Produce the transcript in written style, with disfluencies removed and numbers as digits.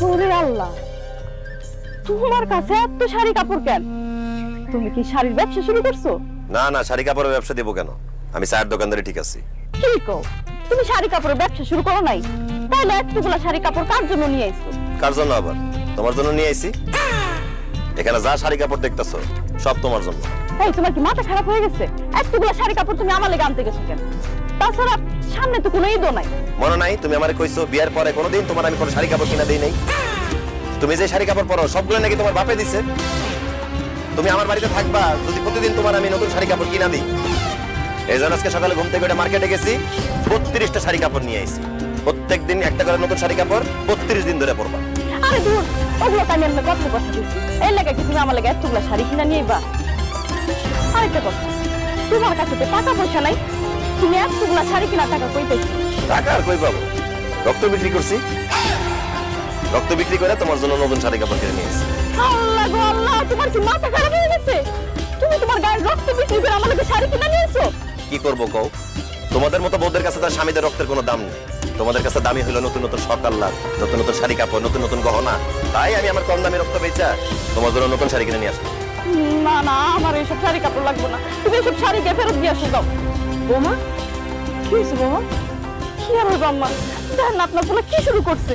ওরে আল্লাহ, তোমার কাছে এত শাড়ি কাপড় কেন? তুমি কি শাড়ির ব্যবসা শুরু করছো? না না, শাড়ি কাপড়ের ব্যবসা দেবো কেন? আমি চায়ের দোকানদারে ঠিক আছি। কি কও, তুমি শাড়ি কাপড়ের ব্যবসা শুরু করো নাই? তাহলে এতগুলা শাড়ি কাপড় কার জন্য নিয়ে আইছো? কার জন্য আবার? তোমার জন্য নিয়ে আইছি। এখানে যা শাড়ি কাপড় দেখতেছো সব তোমার জন্য। এই, তোমার কি মাথা খারাপ হয়ে গেছে? এতগুলা শাড়ি কাপড় তুমি আমার লেগে আনতে গেছো কেন? তাছাড়া সামনে তো কোনো ঈদও নাই। মনে নাই তুমি আমারে কইছো বিয়ার পরে কোনোদিন তোমার আমি কোনো শাড়ি কাপড় কিনা দেই নাই? তুমি যে শাড়ি কাপড় পরো সবগুলো নাকি তোমার বাপে দিছে। তুমি আমার বাড়িতে থাকবা যদি প্রতিদিন তোমার আমি নতুন শাড়ি কাপড় কিনা দিই। এই জন্য আজকে সকালে ঘুম থেকে উঠে মার্কেটে গেছি, 32টা শাড়ি কাপড় নিয়ে আইছি। প্রত্যেকদিন একটা করে নতুন শাড়ি কাপড় 32 দিন ধরে পরবা। আরে দূর, ওগুলো তো আমি এমনি কথা দিচ্ছি। এই লেগে কি তুমি আমার লেগে এতগুলা শাড়ি কিনা নিয়েবা? আরেকটা কথা, তোমার কাছে তো টাকা পয়সা নাই, তুমি এতগুলা শাড়ি কিনা টাকা কই পাইছো? টাকা আর কই পাবো? রক্ত বিক্রি করছি, রক্ত বিক্রি করে তোমার জন্য নতুন শাড়ি কাপড় কিনে নিয়ে এসেছি। আল্লাহ গো আল্লাহ, তোমার কি মাথা খারাপ হয়ে গেছে? তুমি তোমার গায়ের রক্ত বিক্রি করে আমার লেগে শাড়ি কিনা নিয়েছো? কি করবো কও? তোমাদের মতো বউদের কাছে তার স্বামীদের রক্তের কোনো দাম নেই। তোমাদের কাছে দামি হলো নতুন নতুন সকাল্লার, নতুন নতুন শাড়ি কাপড়, নতুন নতুন গহনা। তাই আমি আমার কম দামি রক্ত বেচা তোমার জন্য নতুন শাড়ি কিনে নিয়ে আসলাম। না না, আমার এইসব শাড়ি কাপড় লাগবে না, তুমি এইসব শাড়ি গিয়ে ফেরত দিয়ে আসো। দাও। বোমা, কি হয়েছে বোমা? কি আর হবে আম্মা? দেখেন না আপনার পোলা কি শুরু করছে?